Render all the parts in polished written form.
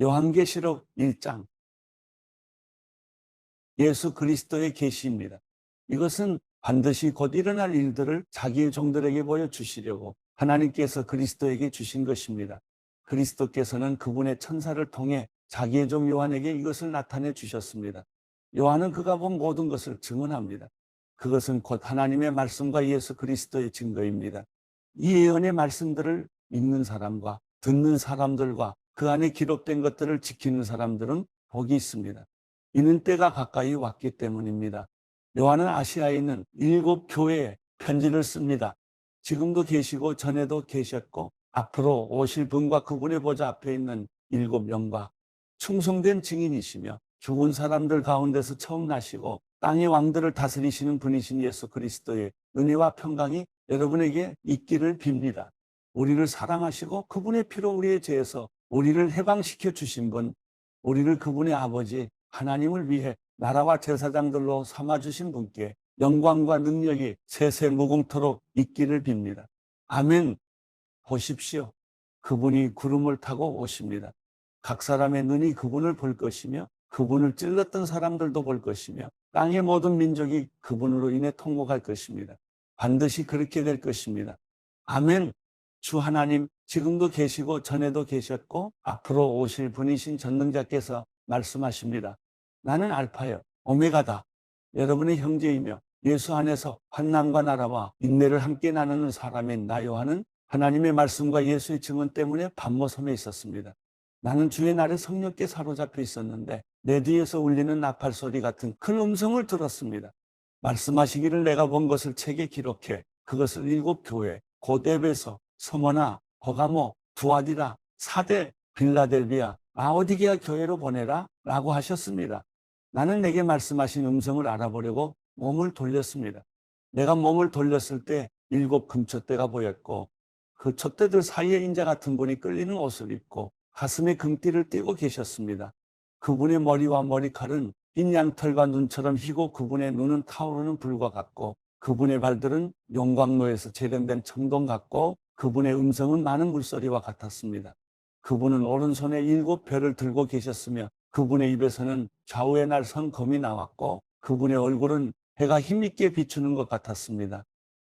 요한계시록 1장 예수 그리스도의 계시입니다. 이것은 반드시 곧 일어날 일들을 자기의 종들에게 보여주시려고 하나님께서 그리스도에게 주신 것입니다. 그리스도께서는 그분의 천사를 통해 자기의 종 요한에게 이것을 나타내 주셨습니다. 요한은 그가 본 모든 것을 증언합니다. 그것은 곧 하나님의 말씀과 예수 그리스도의 증거입니다. 이 예언의 말씀들을 읽는 사람과 듣는 사람들과 그 안에 기록된 것들을 지키는 사람들은 복이 있습니다. 이는 때가 가까이 왔기 때문입니다. 요한은 아시아에 있는 7교회에 편지를 씁니다. 지금도 계시고 전에도 계셨고 앞으로 오실 분과 그분의 보좌 앞에 있는 7영과 충성된 증인이시며 죽은 사람들 가운데서 처음 나시고 땅의 왕들을 다스리시는 분이신 예수 그리스도의 은혜와 평강이 여러분에게 있기를 빕니다. 우리를 사랑하시고 그분의 피로 우리의 죄에서 우리를 해방시켜 주신 분, 우리를 그분의 아버지 하나님을 위해 나라와 제사장들로 삼아주신 분께 영광과 능력이 세세 무궁토록 있기를 빕니다. 아멘. 보십시오. 그분이 구름을 타고 오십니다. 각 사람의 눈이 그분을 볼 것이며 그분을 찔렀던 사람들도 볼 것이며 땅의 모든 민족이 그분으로 인해 통곡할 것입니다. 반드시 그렇게 될 것입니다. 아멘. 주 하나님 지금도 계시고 전에도 계셨고 앞으로 오실 분이신 전능자께서 말씀하십니다. 나는 알파요 오메가다. 여러분의 형제이며 예수 안에서 환난과 나라와 인내를 함께 나누는 사람인 나 요한은 하나님의 말씀과 예수의 증언 때문에 반모섬에 있었습니다. 나는 주의 날에 성령께 사로잡혀 있었는데 내 뒤에서 울리는 나팔 소리 같은 큰 음성을 들었습니다. 말씀하시기를 내가 본 것을 책에 기록해 그것을 7교회 곧 에베소, 서머나, 버가모, 두아디라, 사대, 빌라델비아, 라오디게아 교회로 보내라 라고 하셨습니다. 나는 내게 말씀하신 음성을 알아보려고 몸을 돌렸습니다. 내가 몸을 돌렸을 때 7 금촛대가 보였고 그 촛대들 사이에 인자 같은 분이 끌리는 옷을 입고 가슴에 금띠를 띠고 계셨습니다. 그분의 머리와 머리칼은 흰 양털과 눈처럼 희고 그분의 눈은 타오르는 불과 같고 그분의 발들은 용광로에서 재련된 청동 같고 그분의 음성은 많은 물소리와 같았습니다. 그분은 오른손에 7별을 들고 계셨으며 그분의 입에서는 좌우의 날 선 검이 나왔고 그분의 얼굴은 해가 힘있게 비추는 것 같았습니다.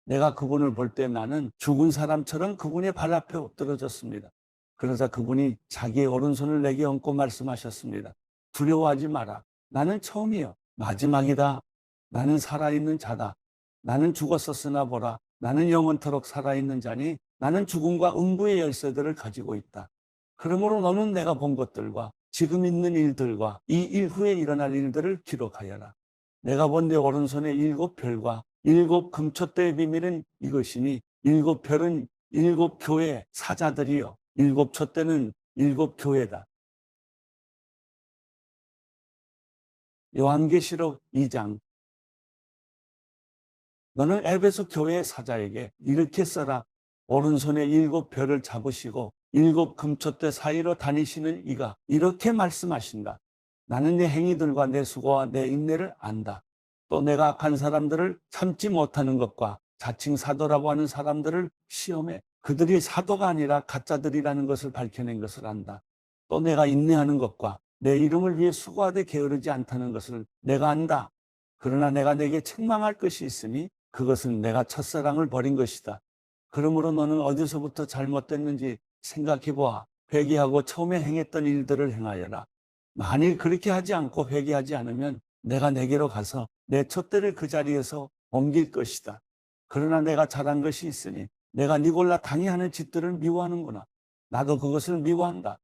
내가 그분을 볼 때 나는 죽은 사람처럼 그분의 발 앞에 엎드러졌습니다. 그러자 그분이 자기의 오른손을 내게 얹고 말씀하셨습니다. 두려워하지 마라. 나는 처음이요 마지막이다. 나는 살아있는 자다. 나는 죽었었으나 보라. 나는 영원토록 살아있는 자니 나는 죽음과 음부의 열쇠들을 가지고 있다. 그러므로 너는 내가 본 것들과 지금 있는 일들과 이 일 후에 일어날 일들을 기록하여라. 내가 본 내 오른손의 7별과 7 금촛대의 비밀은 이것이니 7별은 7교회 사자들이요 7 촛대는 7교회다. 요한계시록 2장 너는 에베소 교회의 사자에게 이렇게 써라. 오른손에 7별을 잡으시고 7 금촛대 사이로 다니시는 이가 이렇게 말씀하신다. 나는 내 행위들과 내 수고와 내 인내를 안다. 또 내가 악한 사람들을 참지 못하는 것과 자칭 사도라고 하는 사람들을 시험해 그들이 사도가 아니라 가짜들이라는 것을 밝혀낸 것을 안다. 또 내가 인내하는 것과 내 이름을 위해 수고하되 게으르지 않다는 것을 내가 안다. 그러나 내가 내게 책망할 것이 있으니 그것은 내가 첫사랑을 버린 것이다. 그러므로 너는 어디서부터 잘못됐는지 생각해보아 회개하고 처음에 행했던 일들을 행하여라. 만일 그렇게 하지 않고 회개하지 않으면 내가 내게로 가서 내 촛대를 그 자리에서 옮길 것이다. 그러나 내가 잘한 것이 있으니 내가 니골라 당이 하는 짓들을 미워하는구나. 나도 그것을 미워한다.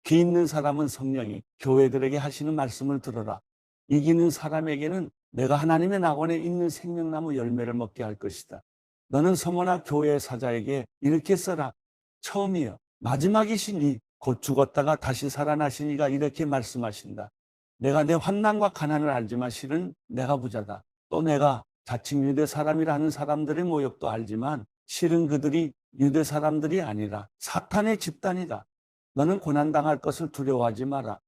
귀 있는 사람은 성령이 교회들에게 하시는 말씀을 들어라. 이기는 사람에게는 내가 하나님의 낙원에 있는 생명나무 열매를 먹게 할 것이다. 너는 서머나 교회의 사자에게 이렇게 써라. 처음이여 마지막이시니 곧 죽었다가 다시 살아나신 이가 이렇게 말씀하신다. 내가 내 환난과 가난을 알지만 실은 내가 부자다. 또 내가 자칭 유대 사람이라 하는 사람들의 모욕도 알지만 실은 그들이 유대 사람들이 아니라 사탄의 집단이다. 너는 고난당할 것을 두려워하지 마라.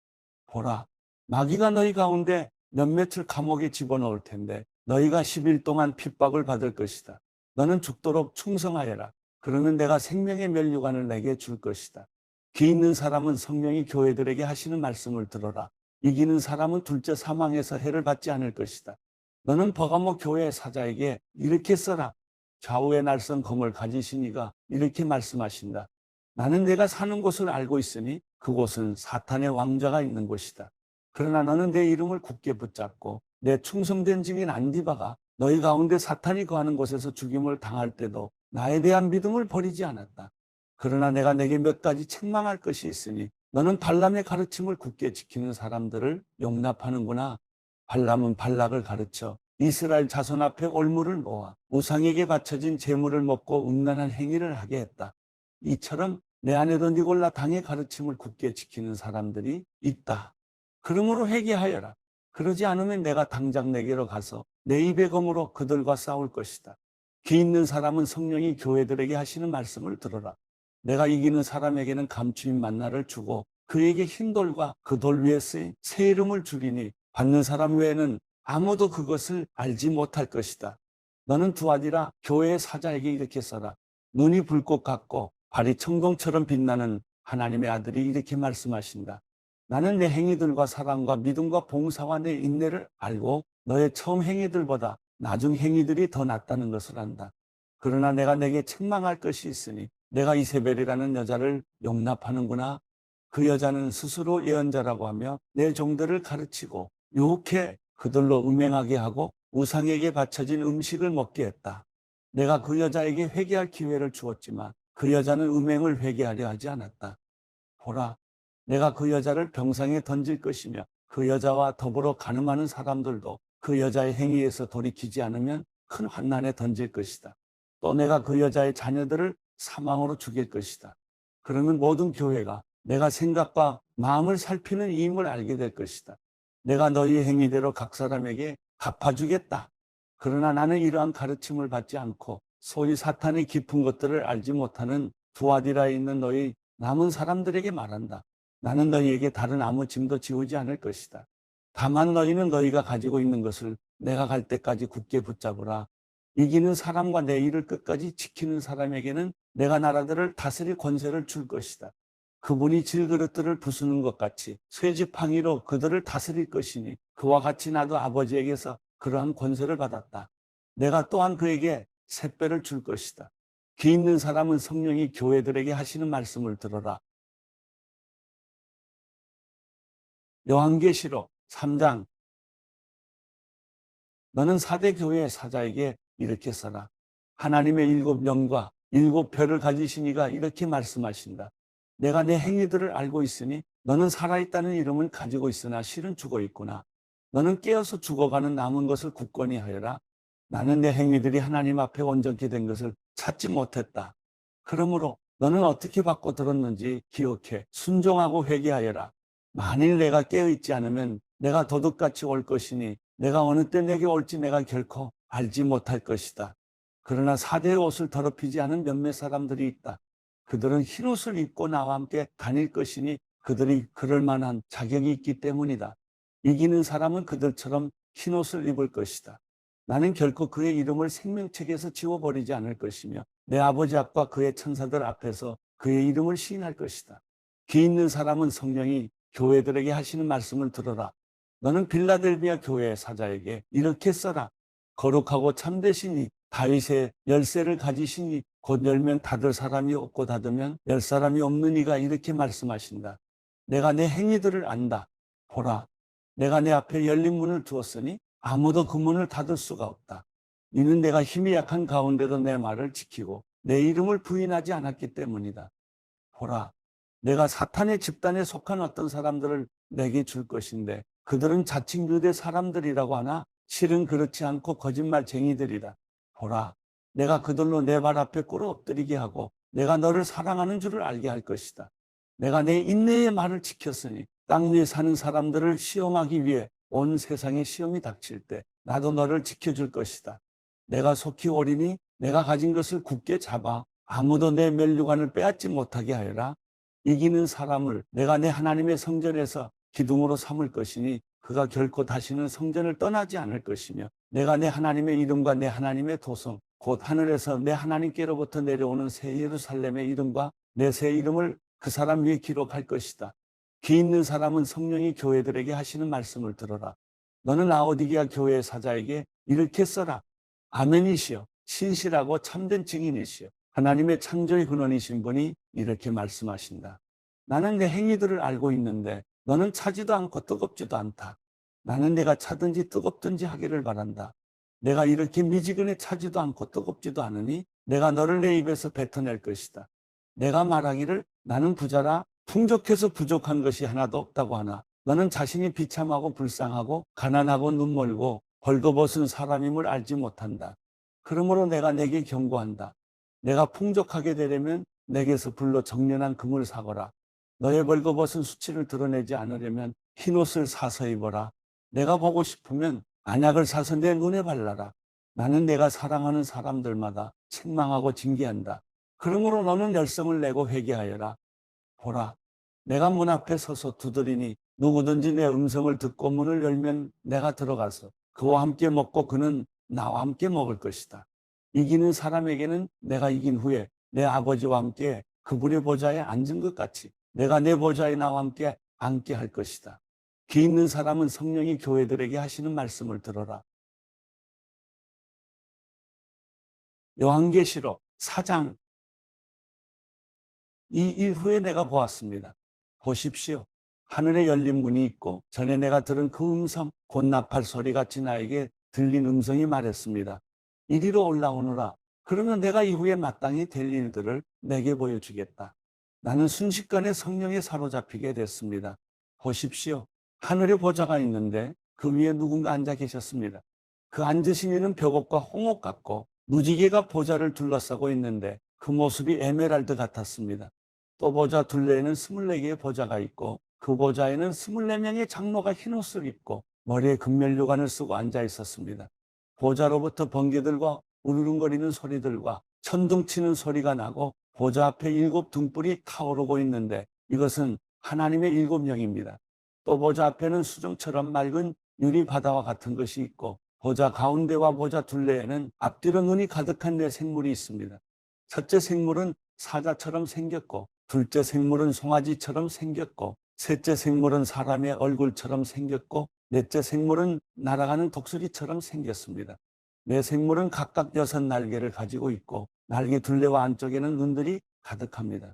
보라, 마귀가 너희 가운데 몇몇을 감옥에 집어넣을 텐데 너희가 10일 동안 핍박을 받을 것이다. 너는 죽도록 충성하여라. 그러면 내가 생명의 면류관을 내게 줄 것이다. 기 있는 사람은 성령이 교회들에게 하시는 말씀을 들어라. 이기는 사람은 둘째 사망에서 해를 받지 않을 것이다. 너는 버가모 교회 사자에게 이렇게 써라. 좌우의 날선 검을 가지신 이가 이렇게 말씀하신다. 나는 내가 사는 곳을 알고 있으니 그곳은 사탄의 왕자가 있는 곳이다. 그러나 너는 내 이름을 굳게 붙잡고 내 충성된 증인 안디바가 너희 가운데 사탄이 거하는 곳에서 죽임을 당할 때도 나에 대한 믿음을 버리지 않았다. 그러나 내가 내게 몇 가지 책망할 것이 있으니 너는 발람의 가르침을 굳게 지키는 사람들을 용납하는구나. 발람은 발락을 가르쳐 이스라엘 자손 앞에 올무를 모아 우상에게 바쳐진 제물을 먹고 음란한 행위를 하게 했다. 이처럼 내 안에도 니골라 당의 가르침을 굳게 지키는 사람들이 있다. 그러므로 회개하여라. 그러지 않으면 내가 당장 내게로 가서 내 입의 검으로 그들과 싸울 것이다. 기 있는 사람은 성령이 교회들에게 하시는 말씀을 들어라. 내가 이기는 사람에게는 감추인 만나를 주고 그에게 흰 돌과 그 돌 위에 쓰인 새 이름을 주리니 받는 사람 외에는 아무도 그것을 알지 못할 것이다. 너는 두 아디라 교회의 사자에게 이렇게 써라. 눈이 불꽃 같고 발이 청동처럼 빛나는 하나님의 아들이 이렇게 말씀하신다. 나는 내 행위들과 사랑과 믿음과 봉사와 내 인내를 알고 너의 처음 행위들보다 나중 행위들이 더 낫다는 것을 안다. 그러나 내가 내게 책망할 것이 있으니 내가 이세벨이라는 여자를 용납하는구나. 그 여자는 스스로 예언자라고 하며 내 종들을 가르치고 유혹해 그들로 음행하게 하고 우상에게 바쳐진 음식을 먹게 했다. 내가 그 여자에게 회개할 기회를 주었지만 그 여자는 음행을 회개하려 하지 않았다. 보라, 내가 그 여자를 병상에 던질 것이며 그 여자와 더불어 간음하는 사람들도 그 여자의 행위에서 돌이키지 않으면 큰 환난에 던질 것이다. 또 내가 그 여자의 자녀들을 사망으로 죽일 것이다. 그러면 모든 교회가 내가 생각과 마음을 살피는 이임을 알게 될 것이다. 내가 너희 행위대로 각 사람에게 갚아주겠다. 그러나 나는 이러한 가르침을 받지 않고 소위 사탄의 깊은 것들을 알지 못하는 두아디라에 있는 너희 남은 사람들에게 말한다. 나는 너희에게 다른 아무 짐도 지우지 않을 것이다. 다만 너희는 너희가 가지고 있는 것을 내가 갈 때까지 굳게 붙잡으라. 이기는 사람과 내 일을 끝까지 지키는 사람에게는 내가 나라들을 다스릴 권세를 줄 것이다. 그분이 질그릇들을 부수는 것 같이 쇠지팡이로 그들을 다스릴 것이니 그와 같이 나도 아버지에게서 그러한 권세를 받았다. 내가 또한 그에게 샛배를 줄 것이다. 기 있는 사람은 성령이 교회들에게 하시는 말씀을 들어라. 요한계시록 3장. 너는 사대 교회의 사자에게 이렇게 써라. 하나님의 7영과 7별을 가지신 이가 이렇게 말씀하신다. 내가 내 행위들을 알고 있으니 너는 살아있다는 이름은 가지고 있으나 실은 죽어 있구나. 너는 깨어서 죽어가는 남은 것을 굳건히 하여라. 나는 내 행위들이 하나님 앞에 온전히 된 것을 찾지 못했다. 그러므로 너는 어떻게 받고 들었는지 기억해 순종하고 회개하여라. 만일 내가 깨어있지 않으면 내가 도둑같이 올 것이니 내가 어느 때 내게 올지 내가 결코 알지 못할 것이다. 그러나 사대의 옷을 더럽히지 않은 몇몇 사람들이 있다. 그들은 흰옷을 입고 나와 함께 다닐 것이니 그들이 그럴 만한 자격이 있기 때문이다. 이기는 사람은 그들처럼 흰옷을 입을 것이다. 나는 결코 그의 이름을 생명책에서 지워버리지 않을 것이며 내 아버지 앞과 그의 천사들 앞에서 그의 이름을 시인할 것이다. 기 있는 사람은 성령이 교회들에게 하시는 말씀을 들어라. 너는 빌라델비아 교회의 사자에게 이렇게 써라. 거룩하고 참되시니 다윗의 열쇠를 가지시니 곧 열면 닫을 사람이 없고 닫으면 열 사람이 없는 이가 이렇게 말씀하신다. 내가 내 행위들을 안다. 보라, 내가 내 앞에 열린 문을 두었으니 아무도 그 문을 닫을 수가 없다. 이는 내가 힘이 약한 가운데도 내 말을 지키고 내 이름을 부인하지 않았기 때문이다. 보라, 내가 사탄의 집단에 속한 어떤 사람들을 내게 줄 것인데 그들은 자칭 유대 사람들이라고 하나 실은 그렇지 않고 거짓말쟁이들이다. 보라, 내가 그들로 내 발 앞에 꿇어 엎드리게 하고 내가 너를 사랑하는 줄을 알게 할 것이다. 내가 내 인내의 말을 지켰으니 땅 위에 사는 사람들을 시험하기 위해 온 세상에 시험이 닥칠 때 나도 너를 지켜줄 것이다. 내가 속히 오리니 내가 가진 것을 굳게 잡아 아무도 내 멸류관을 빼앗지 못하게 하여라. 이기는 사람을 내가 내 하나님의 성전에서 기둥으로 삼을 것이니 그가 결코 다시는 성전을 떠나지 않을 것이며 내가 내 하나님의 이름과 내 하나님의 도성 곧 하늘에서 내 하나님께로부터 내려오는 새 예루살렘의 이름과 내 새 이름을 그 사람 위에 기록할 것이다. 귀 있는 사람은 성령이 교회들에게 하시는 말씀을 들어라. 너는 라오디게아 교회 사자에게 이렇게 써라. 아멘이시여, 신실하고 참된 증인이시여, 하나님의 창조의 근원이신 분이 이렇게 말씀하신다. 나는 내 행위들을 알고 있는데 너는 차지도 않고 뜨겁지도 않다. 나는 내가 차든지 뜨겁든지 하기를 바란다. 내가 이렇게 미지근에 차지도 않고 뜨겁지도 않으니 내가 너를 내 입에서 뱉어낼 것이다. 내가 말하기를 나는 부자라 풍족해서 부족한 것이 하나도 없다고 하나 너는 자신이 비참하고 불쌍하고 가난하고 눈멀고 벌거벗은 사람임을 알지 못한다. 그러므로 내가 내게 경고한다. 내가 풍족하게 되려면 내게서 불로 정련한 금을 사거라. 너의 벌거벗은 수치를 드러내지 않으려면 흰옷을 사서 입어라. 내가 보고 싶으면 안약을 사서 내 눈에 발라라. 나는 내가 사랑하는 사람들마다 책망하고 징계한다. 그러므로 너는 열성을 내고 회개하여라. 보라, 내가 문 앞에 서서 두드리니 누구든지 내 음성을 듣고 문을 열면 내가 들어가서 그와 함께 먹고 그는 나와 함께 먹을 것이다. 이기는 사람에게는 내가 이긴 후에 내 아버지와 함께 그분의 보좌에 앉은 것 같이 내가 내 보좌에 나와 함께 앉게 할 것이다. 귀 있는 사람은 성령이 교회들에게 하시는 말씀을 들어라. 요한계시록 4장 이 이후에 내가 보았습니다. 보십시오. 하늘에 열린 문이 있고 전에 내가 들은 그 음성 곧 나팔 소리같이 나에게 들린 음성이 말했습니다. 이리로 올라오너라. 그러면 내가 이후에 마땅히 될 일들을 내게 보여주겠다. 나는 순식간에 성령에 사로잡히게 됐습니다. 보십시오. 하늘에 보좌가 있는데 그 위에 누군가 앉아 계셨습니다. 그 앉으신 이는 벽옥과 홍옥 같고 무지개가 보좌를 둘러싸고 있는데 그 모습이 에메랄드 같았습니다. 또 보좌 둘레에는 24개의 보좌가 있고 그 보좌에는 24명의 장로가 흰옷을 입고 머리에 금면류관을 쓰고 앉아 있었습니다. 보좌로부터 번개들과 우르릉거리는 소리들과 천둥치는 소리가 나고 보좌 앞에 7 등불이 타오르고 있는데 이것은 하나님의 7영입니다. 또 보좌 앞에는 수정처럼 맑은 유리 바다와 같은 것이 있고 보좌 가운데와 보좌 둘레에는 앞뒤로 눈이 가득한 네 생물이 있습니다. 첫째 생물은 사자처럼 생겼고 둘째 생물은 송아지처럼 생겼고 셋째 생물은 사람의 얼굴처럼 생겼고 넷째 생물은 날아가는 독수리처럼 생겼습니다. 네 생물은 각각 6 날개를 가지고 있고 날개 둘레와 안쪽에는 눈들이 가득합니다.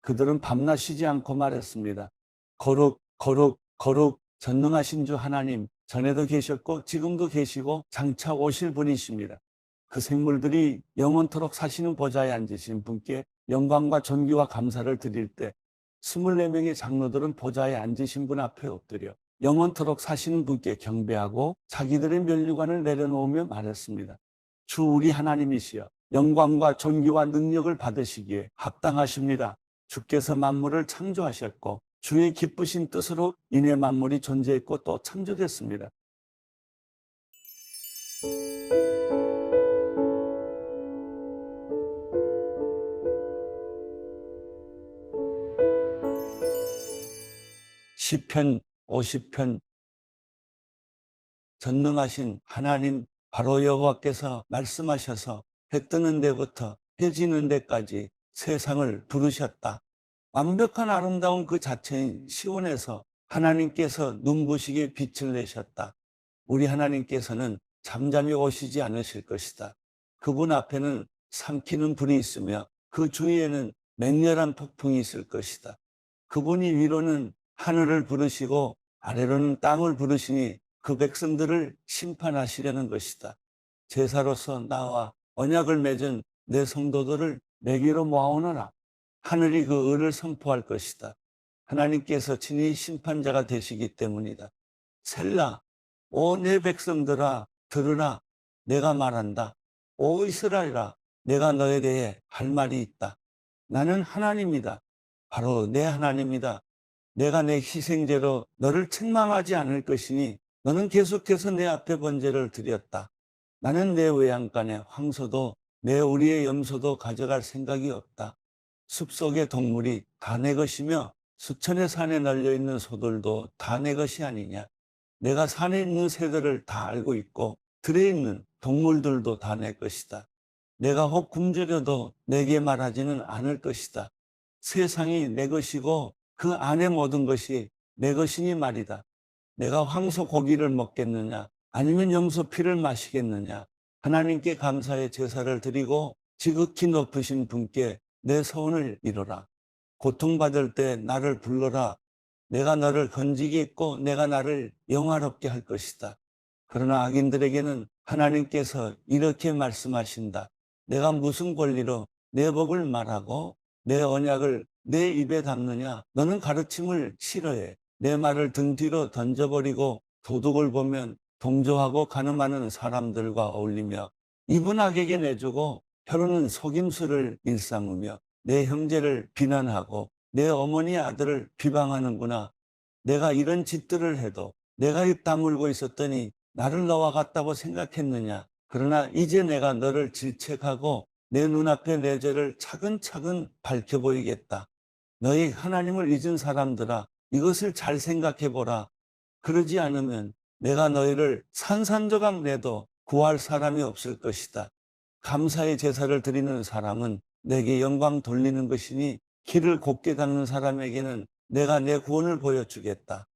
그들은 밤낮 쉬지 않고 말했습니다. 거룩 거룩 거룩 전능하신 주 하나님, 전에도 계셨고 지금도 계시고 장차 오실 분이십니다. 그 생물들이 영원토록 사시는 보좌에 앉으신 분께 영광과 존귀와 감사를 드릴 때 24명의 장로들은 보좌에 앉으신 분 앞에 엎드려 영원토록 사시는 분께 경배하고 자기들의 면류관을 내려놓으며 말했습니다. 주 우리 하나님이시여, 영광과 존귀와 능력을 받으시기에 합당하십니다. 주께서 만물을 창조하셨고 주의 기쁘신 뜻으로 인해 만물이 존재했고 또 창조됐습니다. 시편 50편 전능하신 하나님 바로 여호와께서 말씀하셔서 해 뜨는 데부터 해 지는 데까지 세상을 부르셨다. 완벽한 아름다운 그 자체인 시온에서 하나님께서 눈부시게 빛을 내셨다. 우리 하나님께서는 잠잠히 오시지 않으실 것이다. 그분 앞에는 삼키는 불이 있으며 그 주위에는 맹렬한 폭풍이 있을 것이다. 그분이 위로는 하늘을 부르시고 아래로는 땅을 부르시니 그 백성들을 심판하시려는 것이다. 제사로서 나와 언약을 맺은 내 성도들을 내게로 모아오너라. 하늘이 그 의를 선포할 것이다. 하나님께서 친히 심판자가 되시기 때문이다. 셀라, 오 내 백성들아 들으라. 내가 말한다. 오 이스라엘아, 내가 너에 대해 할 말이 있다. 나는 하나님이다. 바로 내 하나님이다. 내가 내 희생제로 너를 책망하지 않을 것이니 너는 계속해서 내 앞에 번제를 드렸다. 나는 내 외양간에 황소도 내 우리의 염소도 가져갈 생각이 없다. 숲속의 동물이 다 내 것이며 수천의 산에 널려있는 소들도 다 내 것이 아니냐. 내가 산에 있는 새들을 다 알고 있고 들에 있는 동물들도 다 내 것이다. 내가 혹 굶주려도 내게 말하지는 않을 것이다. 세상이 내 것이고 그 안에 모든 것이 내 것이니 말이다. 내가 황소 고기를 먹겠느냐 아니면 염소 피를 마시겠느냐. 하나님께 감사의 제사를 드리고 지극히 높으신 분께 내 소원을 이루라. 고통받을 때 나를 불러라. 내가 너를 건지겠고 내가 나를 영화롭게 할 것이다. 그러나 악인들에게는 하나님께서 이렇게 말씀하신다. 내가 무슨 권리로 내 복을 말하고 내 언약을 내 입에 담느냐. 너는 가르침을 싫어해. 내 말을 등 뒤로 던져버리고 도둑을 보면 동조하고 가늠하는 사람들과 어울리며 입은 악에게 내주고 혀로는 속임수를 일삼으며 내 형제를 비난하고 내 어머니 아들을 비방하는구나. 내가 이런 짓들을 해도 내가 입 다물고 있었더니 나를 너와 같다고 생각했느냐. 그러나 이제 내가 너를 질책하고 내 눈앞에 내 죄를 차근차근 밝혀 보이겠다. 너희 하나님을 잊은 사람들아, 이것을 잘 생각해 보라. 그러지 않으면 내가 너희를 산산조각 내도 구할 사람이 없을 것이다. 감사의 제사를 드리는 사람은 내게 영광 돌리는 것이니 길을 곱게 닦는 사람에게는 내가 내 구원을 보여주겠다.